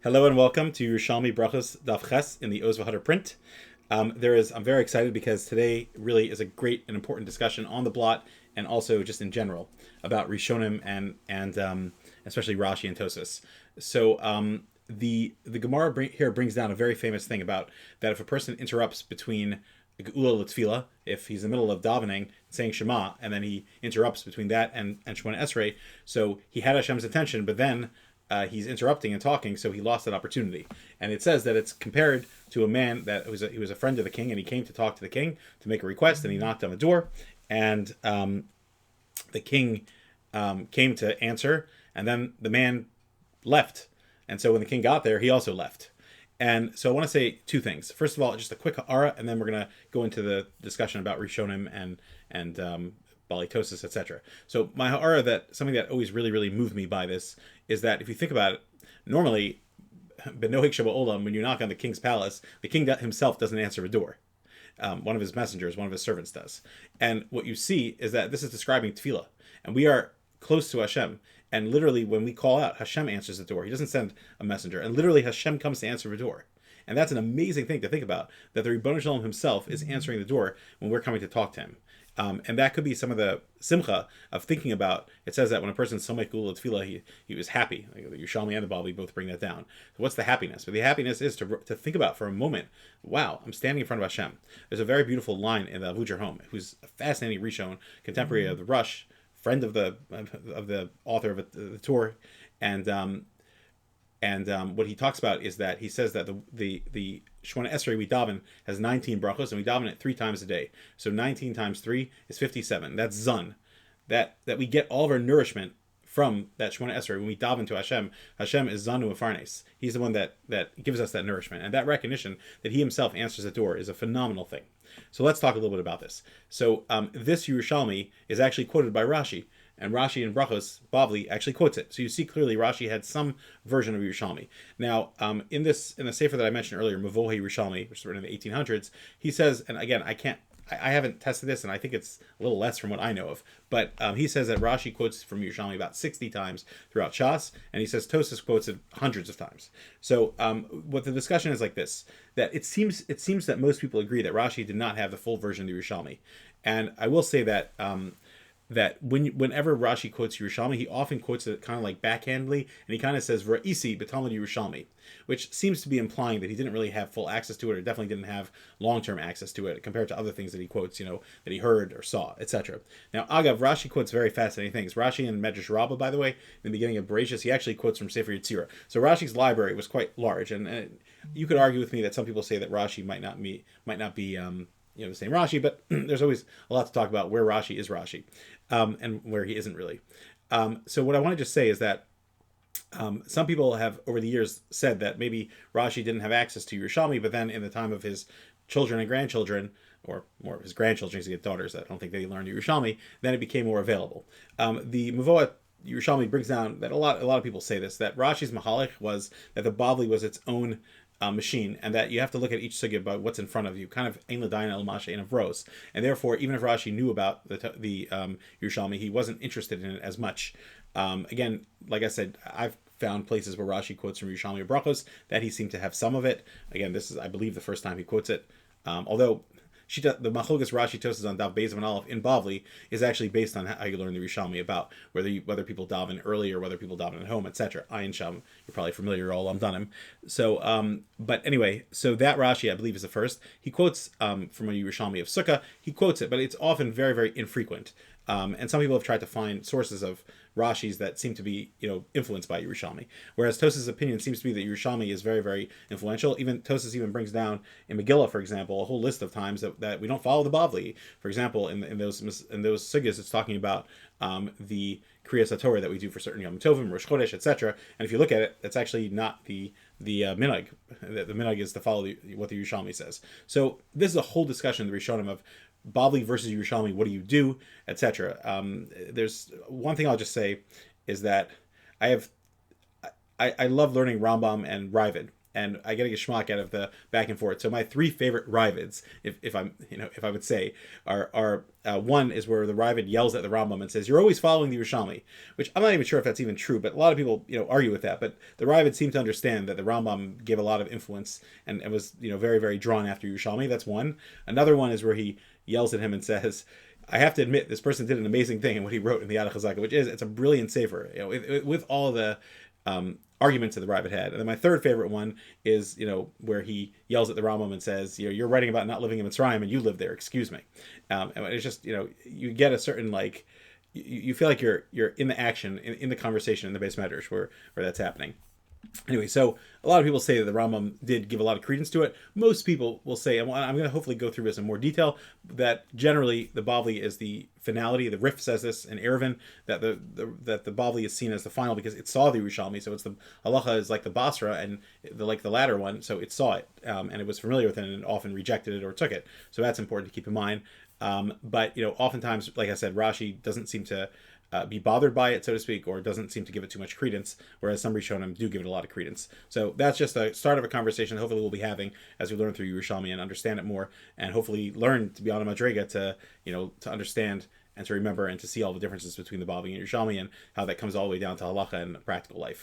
Hello and welcome to Yerushalmi Berachos Daf Ches in the Oz V'Hadar print. I'm very excited because today really is a great and important discussion on the blot and also just in general about Rishonim and especially Rashi and Tosas. The Gemara here brings down a very famous thing about that if a person interrupts between Geula L'Tfila, if he's in the middle of davening saying Shema and then he interrupts between that and Shemona Esrei, so he had Hashem's attention, but then he's interrupting and talking, so he lost that opportunity. And it says that it's compared to a man that he was a friend of the king, and he came to talk to the king to make a request, and he knocked on the door, and the king came to answer, and then the man left. And so when the king got there, he also left. And so I want to say two things. First of all, just a quick ha'ara, and then we're going to go into the discussion about Rishonim and Balitosis, etc. So my ha'ara, that something that always really moved me by this is that if you think about it, normally, benohik olam, when you knock on the king's palace, the king himself doesn't answer the door. One of his messengers, one of his servants does. And what you see is that this is describing tefillah. And we are close to Hashem. And literally, when we call out, Hashem answers the door. He doesn't send a messenger. And literally, Hashem comes to answer the door. And that's an amazing thing to think about, that the Ribono Shalom himself is answering the door when we're coming to talk to him. And that could be some of the simcha of thinking about. It says that when a person's somek gula tefillah, he was happy. Like the Yerushalmi and the Bali both bring that down. So what's the happiness? But the happiness is to think about for a moment. Wow, I'm standing in front of Hashem. There's a very beautiful line in the Avud Home, who's a fascinating Rishon, contemporary of the Rush, friend of the author of the Torah, and what he talks about is that he says that the Shemona Esrei we daven has 19 brachos, and we daven it 3 times a day. So 19 times 3 is 57. That's zun. That we get all of our nourishment from that Shemona Esrei when we daven to Hashem. Hashem is zanu afarnes. He's the one that gives us that nourishment, and that recognition that he himself answers the door is a phenomenal thing. So let's talk a little bit about this. So this Yerushalmi is actually quoted by Rashi. And Rashi in Berachos, Bavli, actually quotes it. So you see clearly Rashi had some version of Yerushalmi. Now, in the sefer that I mentioned earlier, Mavohi Yerushalmi, which is written in the 1800s, he says, and again, I haven't tested this, and I think it's a little less from what I know of, but he says that Rashi quotes from Yerushalmi about 60 times throughout Shas, and he says Tosas quotes it hundreds of times. So what the discussion is like this, that it seems that most people agree that Rashi did not have the full version of the Yerushalmi. And I will say that whenever Rashi quotes Yerushalmi, he often quotes it kind of like backhandedly, and he kind of says V'ra'isi b'talmud Yerushalmi, which seems to be implying that he didn't really have full access to it, or definitely didn't have long-term access to it compared to other things that he quotes, that he heard or saw, etc. Now, Agav, Rashi quotes very fascinating things. Rashi in Medrash Rabbah, by the way, in the beginning of Berachos, he actually quotes from Sefer Yetzirah. So Rashi's library was quite large, and you could argue with me that some people say that Rashi might not be the same Rashi, but there's always a lot to talk about where Rashi is Rashi, and where he isn't really. So what I want to just say is that some people have over the years said that maybe Rashi didn't have access to Yerushalmi, but then in the time of his children and grandchildren, or more of his grandchildren, because he had daughters that I don't think they learned Yerushalmi, then it became more available. The Mavoa Yerushalmi brings down that a lot of people say this, that Rashi's Mahalik was that the Bavli was its own machine, and that you have to look at each sugya about what's in front of you, kind of ein l'dayin el mashe ein avros, and therefore even if Rashi knew about the Yerushalmi, he wasn't interested in it as much. Again, like I said, I've found places where Rashi quotes from Yerushalmi or Berachos that he seemed to have some of it. Again, this is, I believe, the first time he quotes it, although the Machlokes Rashi Tosas on Dav Beis and Aleph in Bavli is actually based on how you learn the Yerushalmi, about whether people daven early or whether people daven at home, etc. Ayin Sham, you're probably familiar, you're all Lamdanim. So, but anyway, so that Rashi I believe is the first. He quotes from a Yerushalmi of Sukkah. He quotes it, but it's often very infrequent. And some people have tried to find sources of Rashis that seem to be, influenced by Yerushalmi. Whereas Tosas' opinion seems to be that Yerushalmi is very influential. Even Tosas even brings down in Megillah, for example, a whole list of times that we don't follow the Bavli. For example, in those sugyas, it's talking about the Kriyas HaTorah that we do for certain Yom Tovim, Rosh Chodesh, etc. And if you look at it, that's actually not the minhag. The minhag is to follow what the Yerushalmi says. So this is a whole discussion in the Rishonim of Bavli versus Yerushalmi, what do you do, etc. There's one thing I'll just say is that I love learning Rambam and Ravid, and I get a geschmack out of the back and forth. So my three favorite Ravids, if I'm, if I would say, are one is where the Ravid yells at the Rambam and says, "You're always following the Yerushalmi," which I'm not even sure if that's even true, but a lot of people, argue with that. But the Ravid seem to understand that the Rambam gave a lot of influence and was, very, very drawn after Yerushalmi. That's one. Another one is where he yells at him and says, "I have to admit, this person did an amazing thing in what he wrote in the Yad HaChazaka, which is, it's a brilliant sefer, with all the arguments that the Ravid had." And then my third favorite one is, where he yells at the Rambam and says, "You're writing about not living in Mitzrayim and you live there, excuse me." And it's just, you get a certain, like, you feel like you're in the action, in the conversation in the base medrash where that's happening. Anyway, so a lot of people say that the Rambam did give a lot of credence to it. Most people will say, and I'm going to hopefully go through this in more detail, that generally the Bavli is the finality. The Rif says this in Eruvin, that the Bavli is seen as the final because it saw the Yerushalmi. So it's the halacha is like the Basra and the latter one, so it saw it and it was familiar with it and often rejected it or took it. So that's important to keep in mind. But oftentimes, like I said, Rashi doesn't seem to be bothered by it, so to speak, or doesn't seem to give it too much credence, whereas some Rishonim do give it a lot of credence. So that's just the start of a conversation hopefully we'll be having as we learn through Yerushalmi and understand it more, and hopefully learn to be on a madrega to, to understand and to remember and to see all the differences between the Bavli and Yerushalmi and how that comes all the way down to halacha and practical life.